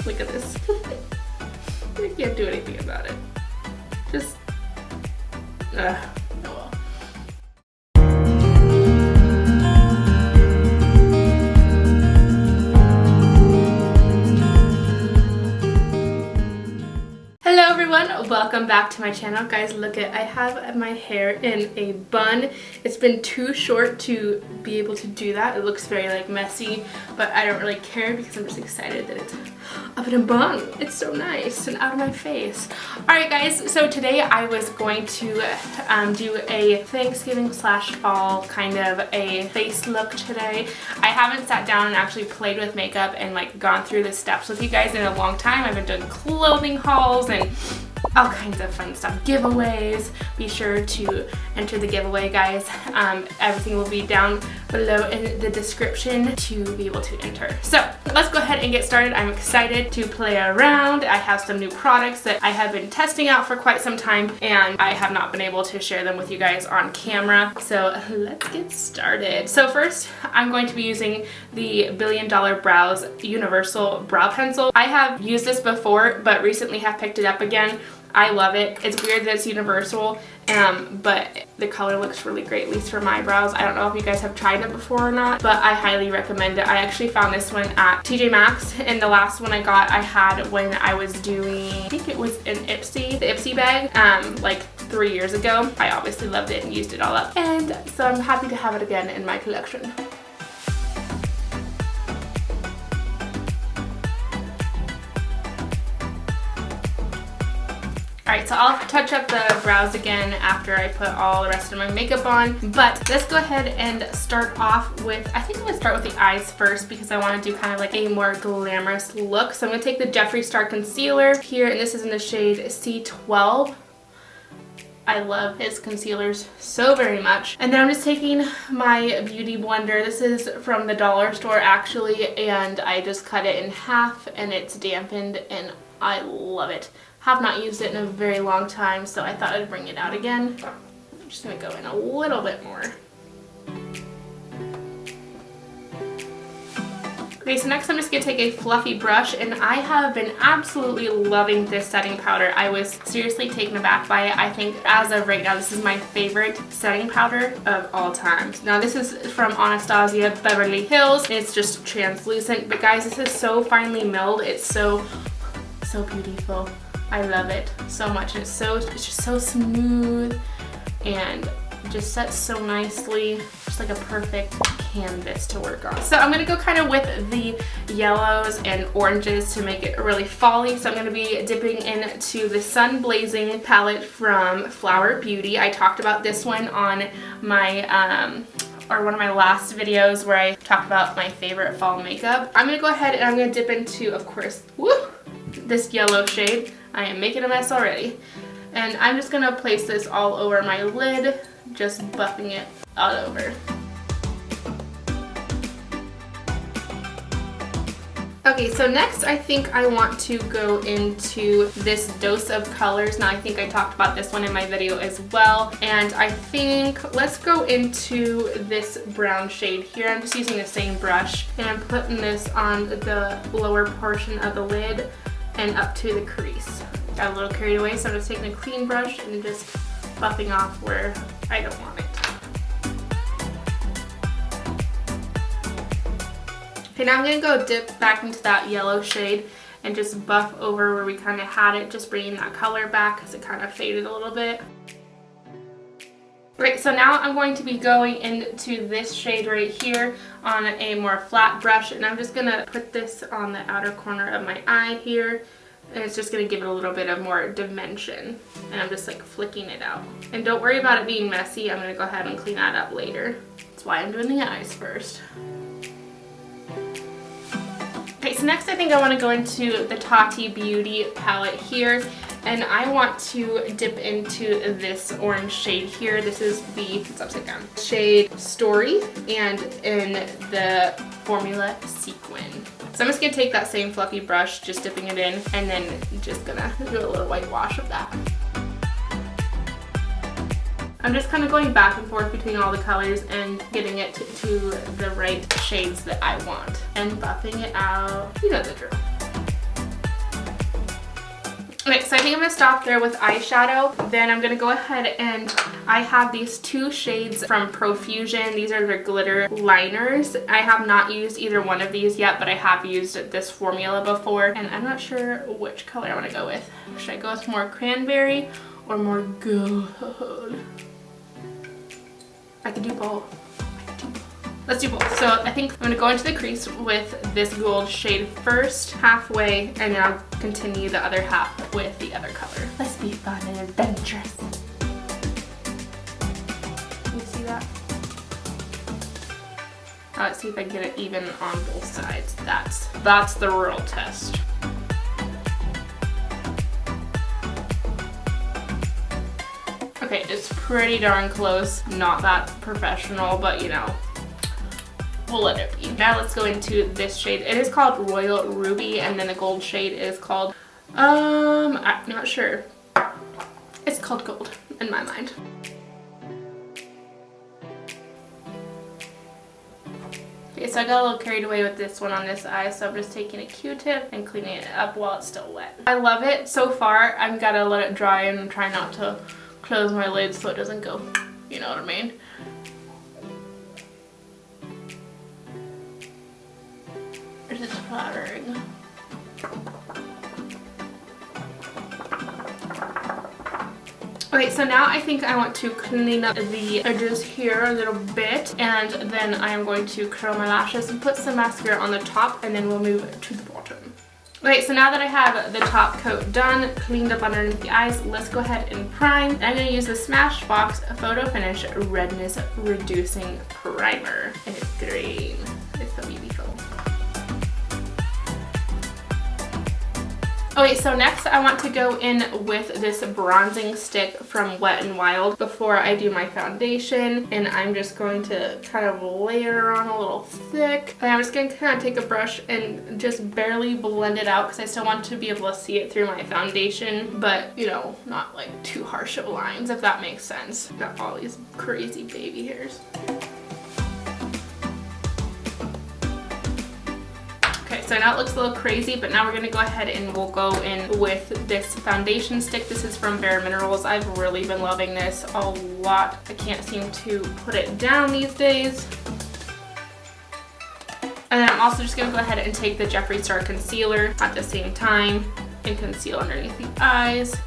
Look at this. I can't do anything about it. Just, oh well. Hello everyone, welcome back to my channel. Guys, look at, I have my hair in a bun. It's been too short to be able to do that. It looks very like messy, but I don't really care because I'm just excited that it's up in a bun. It's so nice and out of my face. Alright guys, so today I was going to do a Thanksgiving / fall kind of a face look today. I haven't sat down and actually played with makeup and like gone through the steps with you guys in a long time. I've been doing clothing hauls and all kinds of fun stuff, giveaways. Be sure to enter the giveaway, guys. Everything will be down below in the description to be able to enter. So let's go ahead and get started. I'm excited to play around. I have some new products that I have been testing out for quite some time and I have not been able to share them with you guys on camera. So let's get started. So first, I'm going to be using the $1 Billion Brows Universal Brow Pencil. I have used this before, but recently have picked it up again. I love it. It's weird that it's universal, but the color looks really great, at least for my brows. I don't know if you guys have tried it before or not, but I highly recommend it. I actually found this one at TJ Maxx, and the last one I got I had when I was doing, I think it was an Ipsy, the Ipsy bag, like 3 years ago. I obviously loved it and used it all up, and so I'm happy to have it again in my collection. Alright, so I'll touch up the brows again after I put all the rest of my makeup on, but let's go ahead and start off with, I think I'm going to start with the eyes first because I want to do kind of like a more glamorous look. So I'm going to take the Jeffree Star Concealer here, and this is in the shade C12. I love his concealers so very much. And then I'm just taking my beauty blender. This is from the dollar store actually, and I just cut it in half and it's dampened and I love it. Have not used it in a very long time, so I thought I'd bring it out again. I'm just gonna go in a little bit more. Okay, so next I'm just gonna take a fluffy brush, and I have been absolutely loving this setting powder. I was seriously taken aback by it. I think as of right now, this is my favorite setting powder of all time. Now this is from Anastasia Beverly Hills, and it's just translucent, but guys, this is so finely milled. It's so beautiful. I love it so much. It's just so smooth and just sets so nicely, just like a perfect canvas to work on. So I'm gonna go kind of with the yellows and oranges to make it really fall-y. So I'm gonna be dipping into the Sun Blazing palette from Flower Beauty. I talked about this one on my or one of my last videos where I talked about my favorite fall makeup. I'm gonna go ahead and I'm gonna dip into, of course, this yellow shade. I am making a mess already. And I'm just gonna place this all over my lid, just buffing it all over. Okay, so next I think I want to go into this Dose of Colors. Now I think I talked about this one in my video as well. And I think, let's go into this brown shade here. I'm just using the same brush and I'm putting this on the lower portion of the lid and up to the crease. Got a little carried away, so I'm just taking a clean brush and just buffing off where I don't want it. Okay, now I'm gonna go dip back into that yellow shade and just buff over where we kind of had it, just bringing that color back because it kind of faded a little bit. Right, so now I'm going to be going into this shade right here on a more flat brush, and I'm just gonna put this on the outer corner of my eye here, and it's just gonna give it a little bit of more dimension, and I'm just like flicking it out. And don't worry about it being messy, I'm gonna go ahead and clean that up later. That's why I'm doing the eyes first. Okay, so next I think I want to go into the Tati Beauty palette here, and I want to dip into this orange shade here. This is the, it's upside down, shade Story, and in the formula Sequin. So I'm just going to take that same fluffy brush, just dipping it in, and then just gonna do a little whitewash of that. I'm just kind of going back and forth between all the colors and getting it to the right shades that I want and buffing it out. You know the drill. Okay, so I think I'm going to stop there with eyeshadow. Then I'm going to go ahead and I have these two shades from Profusion. These are their glitter liners. I have not used either one of these yet, but I have used this formula before. And I'm not sure which color I want to go with. Should I go with more cranberry or more gold? I could do both. Let's do both. So I think I'm going to go into the crease with this gold shade first, halfway, and then I'll continue the other half with the other color. Let's be fun and adventurous. You see that? Let's see if I can get it even on both sides. That's the real test. Okay, it's pretty darn close. Not that professional, but you know, we'll let it be. Now let's go into this shade. It is called Royal Ruby, and then the gold shade is called, I'm not sure. It's called gold in my mind. Okay, so I got a little carried away with this one on this eye, so I'm just taking a Q-tip and cleaning it up while it's still wet. I love it so far. I've got to let it dry and try not to close my lid so it doesn't go, you know what I mean? It's just flattering. Okay, so now I think I want to clean up the edges here a little bit, and then I am going to curl my lashes and put some mascara on the top, and then we'll move to the bottom. Okay, so now that I have the top coat done, cleaned up underneath the eyes, let's go ahead and prime. I'm going to use the Smashbox Photo Finish Redness Reducing Primer, and it's green. It's so beautiful. Okay, so next I want to go in with this bronzing stick from Wet n Wild before I do my foundation, and I'm just going to kind of layer on a little thick. And I'm just going to kind of take a brush and just barely blend it out because I still want to be able to see it through my foundation, but you know, not like too harsh of lines, if that makes sense. Got all these crazy baby hairs. So now it looks a little crazy, but now we're gonna go ahead and we'll go in with this foundation stick. This is from BareMinerals. I've really been loving this a lot. I can't seem to put it down these days. And then I'm also just gonna go ahead and take the Jeffree Star Concealer at the same time and conceal underneath the eyes.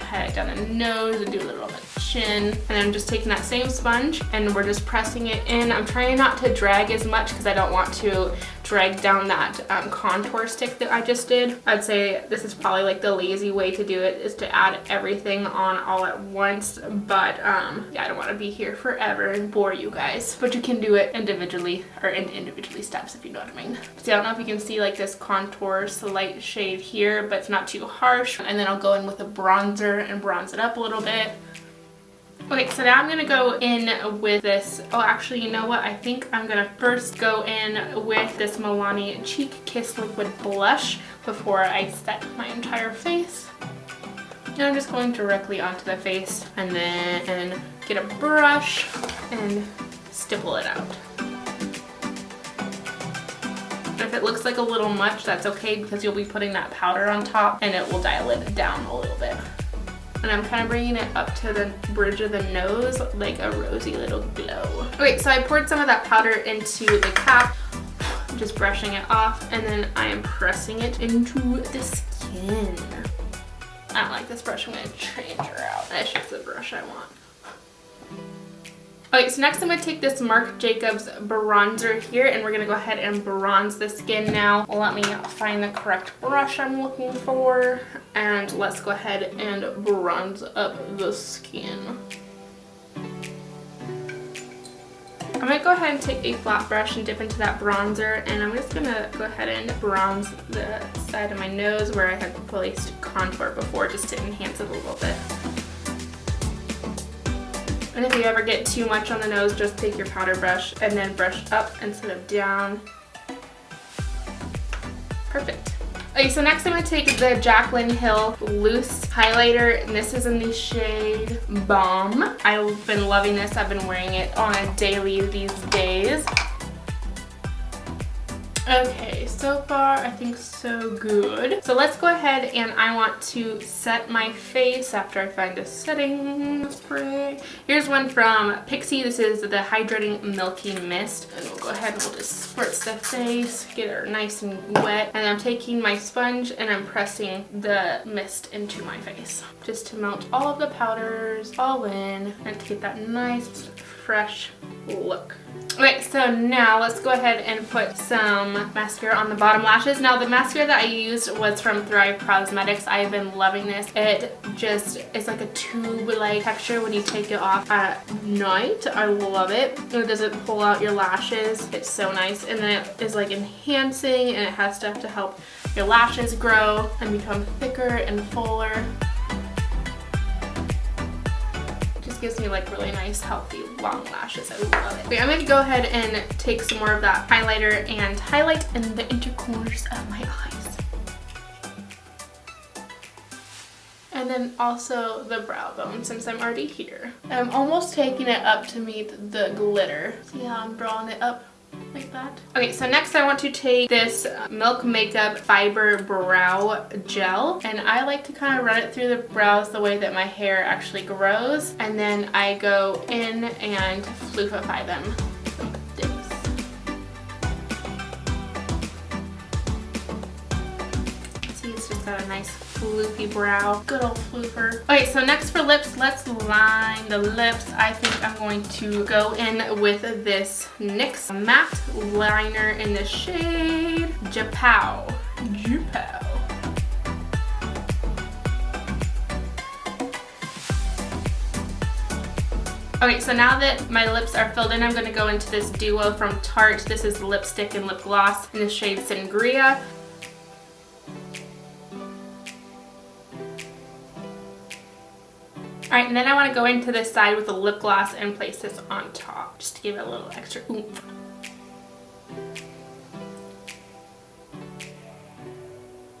Head it down the nose and do a little on the chin. And I'm just taking that same sponge and we're just pressing it in. I'm trying not to drag as much because I don't want to drag down that contour stick that I just did. I'd say this is probably like the lazy way to do it, is to add everything on all at once, but yeah, I don't want to be here forever and bore you guys, but you can do it individually, or in individually steps, if you know what I mean. See, I don't know if you can see like this contour slight shade here, but it's not too harsh. And then I'll go in with a bronzer and bronze it up a little bit. Okay, so now I'm going to go in with this, oh actually, you know what, I think I'm going to first go in with this Milani Cheek Kiss Liquid Blush before I set my entire face. And I'm just going directly onto the face and then get a brush and stipple it out. If it looks like a little much, that's okay because you'll be putting that powder on top and it will dial it down a little bit. And I'm kind of bringing it up to the bridge of the nose like a rosy little glow. Okay, so I poured some of that powder into the cap, just brushing it off, and then I am pressing it into the skin. I don't like this brush, I'm going to change her out. That's just the brush I want. Okay, so next I'm going to take this Marc Jacobs bronzer here, and we're going to go ahead and bronze the skin now. Let me find the correct brush I'm looking for, and let's go ahead and bronze up the skin. I'm going to go ahead and take a flat brush and dip into that bronzer, and I'm just going to go ahead and bronze the side of my nose where I had placed contour before, just to enhance it a little bit. And if you ever get too much on the nose, just take your powder brush and then brush up instead of down. Perfect. Okay, so next I'm going to take the Jaclyn Hill Loose Highlighter, and this is in the shade Bomb. I've been loving this. I've been wearing it on a daily these days. Okay, so far I think so good. So let's go ahead and I want to set my face after I find a setting spray. Here's one from Pixie. This is the Hydrating Milky Mist. And we'll go ahead and we'll just spritz the face, get her nice and wet. And I'm taking my sponge and I'm pressing the mist into my face just to melt all of the powders all in and to get that nice fresh look. Okay, so now let's go ahead and put some mascara on the bottom lashes. Now the mascara that I used was from Thrive Cosmetics. I've been loving this. It just is like a tube-like texture when you take it off at night. I love it. And it doesn't pull out your lashes. It's so nice. And then it is like enhancing, and it has stuff to help your lashes grow and become thicker and fuller. Gives me like really nice healthy long lashes. I love it. Okay, I'm going to go ahead and take some more of that highlighter and highlight in the inner corners of my eyes. And then also the brow bone since I'm already here. I'm almost taking it up to meet the glitter. See how I'm drawing it up? Like that. Okay, so next I want to take this Milk Makeup Fiber Brow Gel, and I like to kind of run it through the brows the way that my hair actually grows, and then I go in and floofify them like this. See, it's just got a nice floofy brow. Good old floofer. Okay, so next for lips, let's line the lips. I think I'm going to go in with this NYX Matte Liner in the shade Japow. Okay, so now that my lips are filled in, I'm going to go into this duo from Tarte. This is lipstick and lip gloss in the shade Sangria. Alright, and then I want to go into this side with the lip gloss and place this on top, just to give it a little extra oomph.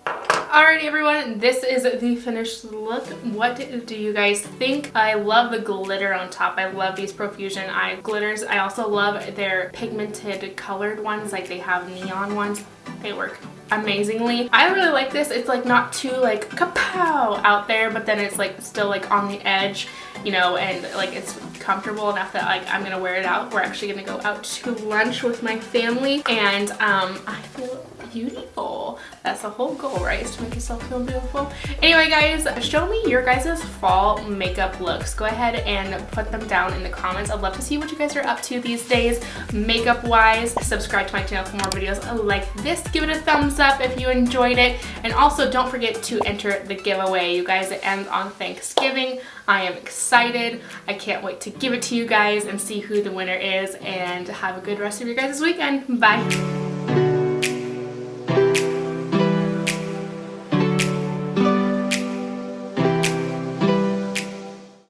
Alrighty everyone, this is the finished look. What do you guys think? I love the glitter on top. I love these Profusion eye glitters. I also love their pigmented colored ones, like they have neon ones. They work amazingly. I really like this. It's like not too like kapow out there, but then it's like still like on the edge, you know, and like it's comfortable enough that like I'm gonna wear it out. We're actually gonna go out to lunch with my family, and I feel beautiful. That's the whole goal, right? Is to make yourself feel beautiful. Anyway guys, show me your guys' fall makeup looks. Go ahead and put them down in the comments. I'd love to see what you guys are up to these days makeup wise. Subscribe to my channel for more videos like this. Give it a thumbs up if you enjoyed it, and also don't forget to enter the giveaway. You guys, it ends on Thanksgiving. I am excited. I can't wait to give it to you guys and see who the winner is, and have a good rest of your guys' weekend. Bye.